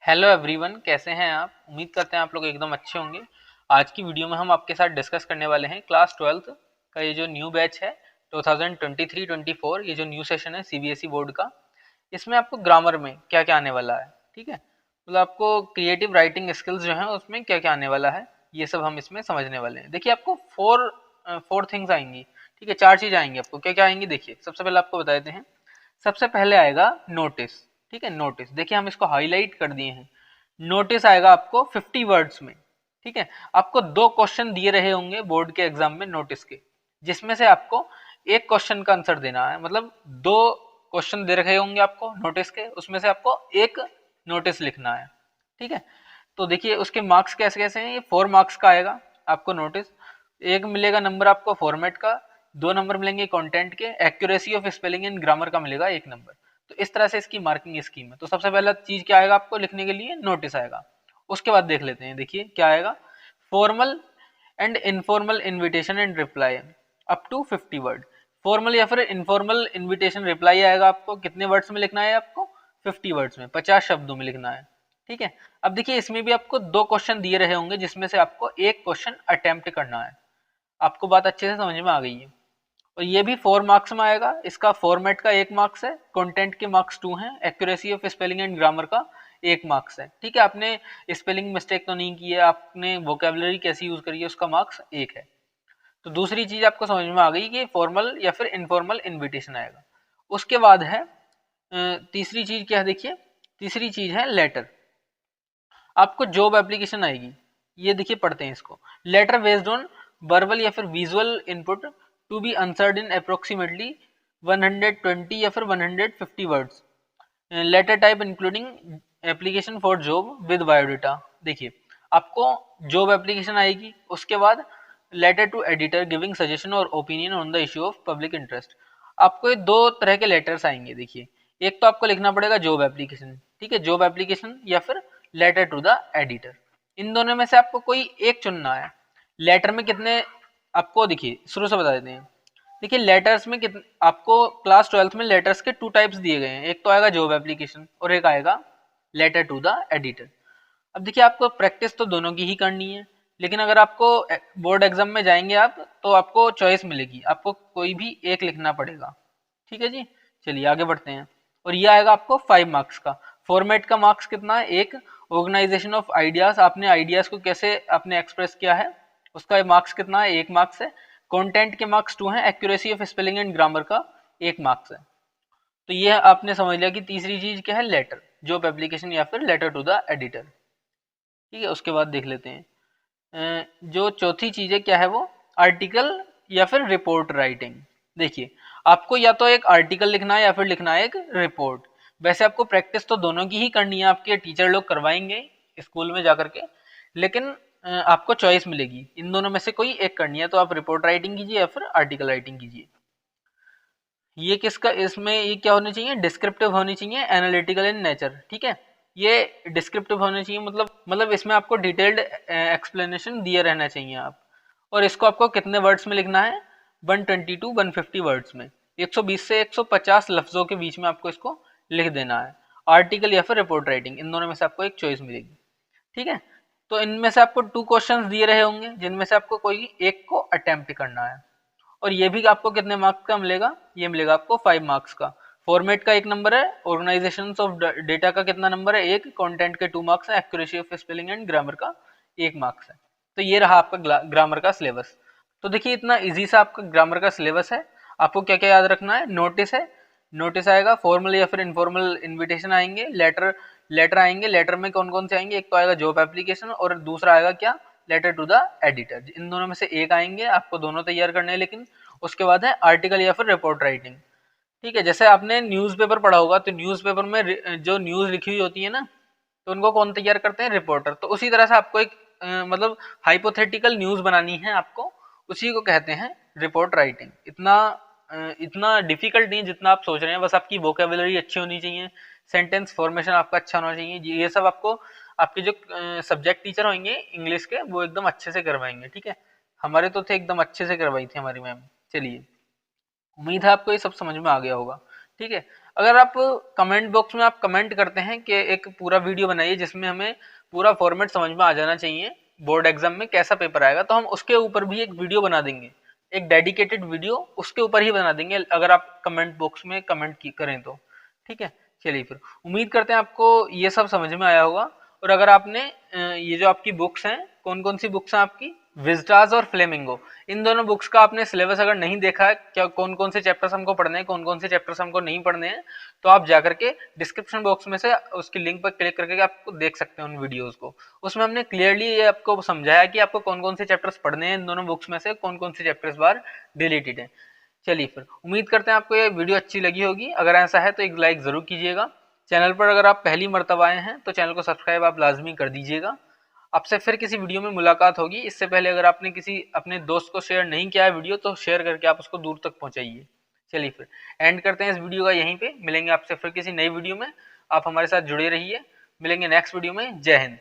Hello everyone, कैसे हैं आप। उम्मीद करते हैं आप लोग एकदम अच्छे होंगे। आज की वीडियो में हम आपके साथ डिस्कस करने वाले हैं क्लास 12th का ये जो न्यू बैच है 2023-24, ये जो न्यू सेशन है सीबीएसई बोर्ड का। इसमें आपको ग्रामर में क्या क्या आने वाला है, ठीक है, मतलब आपको क्रिएटिव राइटिंग स्किल्स जो हैं उसमें क्या क्या आने वाला है, ये सब हम इसमें समझने वाले हैं। देखिए आपको फोर थिंग्स आएंगी, ठीक है, चार चीज़ आएंगी। आपको क्या क्या आएंगी देखिए, सबसे पहले आपको बता देते हैं। सबसे पहले आएगा नोटिस, ठीक है। नोटिस देखिए हम इसको हाईलाइट कर दिए हैं। नोटिस आएगा आपको 50 वर्ड्स में, ठीक है। आपको दो क्वेश्चन दिए रहे होंगे बोर्ड के एग्जाम में नोटिस के, जिसमें से आपको एक क्वेश्चन का आंसर देना है। मतलब दो क्वेश्चन दे रखे होंगे आपको नोटिस के, उसमें से आपको एक नोटिस लिखना है, ठीक है। तो देखिए उसके मार्क्स कैसे कैसे हैं। ये 4 मार्क्स का आएगा आपको नोटिस। एक मिलेगा नंबर आपको फॉर्मेट का, 2 नंबर मिलेंगे कंटेंट के, accuracy of spelling and grammar का मिलेगा 1 नंबर। तो इस तरह से इसकी मार्किंग स्कीम है। तो सबसे पहला चीज क्या आएगा आपको लिखने के लिए, नोटिस आएगा। उसके बाद देख लेते हैं, देखिए क्या आएगा। Formal and informal invitation and reply up to 50 word. Formal या फिर इनफॉर्मल इन्विटेशन रिप्लाई आएगा आपको कितने वर्ड्स में लिखना है, आपको 50 वर्ड्स में, 50 शब्दों में लिखना है, ठीक है। अब देखिए इसमें भी आपको दो क्वेश्चन दिए रहे होंगे, जिसमें से आपको एक क्वेश्चन अटेम्प्ट करना है। आपको बात अच्छे से समझ में आ गई है। और ये भी 4 मार्क्स में आएगा। इसका फॉर्मेट का 1 मार्क्स है, कंटेंट के मार्क्स 2 हैं, accuracy of spelling and grammar का 1 मार्क्स है, ठीक है। आपने स्पेलिंग मिस्टेक तो नहीं की है, आपने वोकेबलरी कैसी यूज करी है, उसका मार्क्स 1 है। तो दूसरी चीज आपको समझ में आ गई कि फॉर्मल या फिर इनफॉर्मल इन्विटेशन आएगा। उसके बाद है तीसरी चीज क्या है, देखिए तीसरी चीज है लेटर। आपको जॉब एप्लीकेशन आएगी, ये देखिए पढ़ते हैं इसको। लेटर बेस्ड ऑन वर्बल या फिर visual input to be answered in approximately 120 या फिर 150 words. Letter type including application for job with biodata. देखिए आपको जॉब एप्लीकेशन आएगी, उसके बाद letter to editor giving suggestion और opinion on the issue of public interest. आपको ये दो तरह के लेटर्स आएंगे। देखिए एक तो आपको लिखना पड़ेगा जॉब एप्लीकेशन, ठीक है, जॉब एप्लीकेशन या फिर लेटर टू द एडिटर। इन दोनों में से आपको कोई एक चुनना है। लेटर में कितने, आपको देखिए शुरू से बता देते हैं। देखिए लेटर्स में कितने, आपको क्लास 12th में लेटर्स के 2 टाइप्स दिए गए हैं। एक तो आएगा जॉब एप्लीकेशन और एक आएगा लेटर टू द एडिटर। अब देखिए आपको प्रैक्टिस तो दोनों की ही करनी है, लेकिन अगर आपको बोर्ड एग्जाम में जाएंगे आप तो आपको चॉइस मिलेगी, आपको कोई भी एक लिखना पड़ेगा, ठीक है जी। चलिए आगे बढ़ते हैं। और ये आएगा आपको 5 मार्क्स का। फॉर्मेट का मार्क्स कितना है, एक। ऑर्गेनाइजेशन ऑफ आइडियाज, आपने आइडियाज को कैसे आपने एक्सप्रेस किया है, उसका मार्क्स कितना है, 1 मार्क्स है। कंटेंट के मार्क्स 2 हैं, accuracy of spelling and grammar का 1 मार्क्स है। तो ये आपने समझ लिया कि तीसरी चीज क्या है, लेटर, जॉब एप्लीकेशन या फिर लेटर टू द एडिटर, ठीक है। उसके बाद देख लेते हैं जो चौथी चीज है क्या है वो, आर्टिकल या फिर रिपोर्ट राइटिंग। देखिए आपको या तो एक आर्टिकल लिखना है या फिर लिखना है एक रिपोर्ट। वैसे आपको प्रैक्टिस तो दोनों की ही करनी है, आपके टीचर लोग करवाएंगे स्कूल में जाकर के, लेकिन आपको चॉइस मिलेगी इन दोनों में से कोई एक करनी है। तो आप रिपोर्ट राइटिंग कीजिए या फिर आर्टिकल राइटिंग कीजिए। ये किसका, इसमें ये क्या होनी चाहिए, डिस्क्रिप्टिव होनी चाहिए, एनालिटिकल इन नेचर, ठीक है। ये डिस्क्रिप्टिव होने चाहिए, मतलब इसमें आपको डिटेल्ड एक्सप्लेनेशन दिए रहना चाहिए आप। और इसको आपको कितने वर्ड्स में लिखना है, 120 टू 150 वर्ड्स में, 120 से 150 लफ्जों के बीच में आपको इसको लिख देना है। आर्टिकल या फिर रिपोर्ट राइटिंग, इन दोनों में से आपको एक चॉइस मिलेगी, ठीक है। तो इनमें से आपको 2 क्वेश्चंस दिए रहे होंगे, जिनमें से आपको कोई एक को अटेम्प्ट करना है। और ये भी आपको कितने मार्क्स का मिलेगा, ये मिलेगा आपको 5 मार्क्स का। फॉर्मेट का 1 नंबर है, ऑर्गेनाइजेशन ऑफ डेटा का कितना नंबर है, 1। कंटेंट के 2 मार्क्स है, accuracy of spelling and grammar का 1 मार्क्स है। तो ये रहा आपका ग्रामर का सिलेबस। तो देखिए इतना इजी सा आपका ग्रामर का सिलेबस है। आपको क्या क्या याद रखना है, नोटिस है, नोटिस आएगा, फॉर्मल या फिर इनफॉर्मल इन्विटेशन आएंगे, लेटर आएंगे। लेटर में कौन कौन से आएंगे, एक तो आएगा जॉब एप्लीकेशन और दूसरा आएगा क्या, लेटर टू द एडिटर। इन दोनों में से एक आएंगे, आपको दोनों तैयार करने हैं। लेकिन उसके बाद है आर्टिकल या फिर रिपोर्ट राइटिंग, ठीक है। जैसे आपने न्यूज़पेपर पढ़ा होगा, तो न्यूज़पेपर में जो न्यूज़ लिखी हुई होती है ना, तो उनको कौन तैयार करते हैं, रिपोर्टर। तो उसी तरह से आपको एक मतलब हाइपोथेटिकल न्यूज़ बनानी है आपको, उसी को कहते हैं रिपोर्ट राइटिंग। इतना डिफिकल्ट नहीं जितना आप सोच रहे हैं, बस आपकी वोकेबलरी अच्छी होनी चाहिए, सेंटेंस फॉर्मेशन आपका अच्छा होना चाहिए। ये सब आपको आपके जो सब्जेक्ट टीचर होंगे इंग्लिश के, वो एकदम अच्छे से करवाएंगे, ठीक है। हमारे तो थे, एकदम अच्छे से करवाई थी हमारी मैम। चलिए उम्मीद है आपको ये सब समझ में आ गया होगा। ठीक है। अगर आप कमेंट बॉक्स में आप कमेंट करते हैं कि एक पूरा वीडियो बनाइए जिसमें हमें पूरा फॉर्मेट समझ में आ जाना चाहिए, बोर्ड एग्जाम में कैसा पेपर आएगा, तो हम उसके ऊपर भी एक वीडियो बना देंगे, एक डेडिकेटेड वीडियो उसके ऊपर ही बना देंगे अगर आप कमेंट बॉक्स में कमेंट करें तो। ठीक है, चलिए फिर उम्मीद करते हैं आपको ये सब समझ में आया होगा। और अगर आपने ये जो आपकी बुक्स हैं, कौन कौन सी बुक्स हैं आपकी, विजटास और फ्लेमिंगो, इन दोनों बुक्स का आपने सिलेबस अगर नहीं देखा है, क्या कौन कौन से चैप्टर्स हमको पढ़ने हैं, कौन कौन से चैप्टर्स हमको नहीं पढ़ने हैं, तो आप जाकर के डिस्क्रिप्शन बॉक्स में से उसकी लिंक पर क्लिक करके आपको देख सकते हैं उन वीडियोस को। उसमें हमने क्लियरली ये आपको समझाया कि आपको कौन कौन से चैप्टर्स पढ़ने हैं इन दोनों बुक्स में से, कौन कौन से चैप्टर्स बार डिलीटेड है। चलिए फिर उम्मीद करते हैं आपको ये वीडियो अच्छी लगी होगी। अगर ऐसा है तो एक लाइक ज़रूर कीजिएगा। चैनल पर अगर आप पहली मर्तबा आए हैं तो चैनल को सब्सक्राइब आप लाजमी कर दीजिएगा। आपसे फिर किसी वीडियो में मुलाकात होगी। इससे पहले अगर आपने किसी अपने दोस्त को शेयर नहीं किया है वीडियो, तो शेयर करके आप उसको दूर तक पहुंचाइए। चलिए फिर एंड करते हैं इस वीडियो का यहीं पे। मिलेंगे आपसे फिर किसी नई वीडियो में। आप हमारे साथ जुड़े रहिए। मिलेंगे नेक्स्ट वीडियो में। जय हिंद।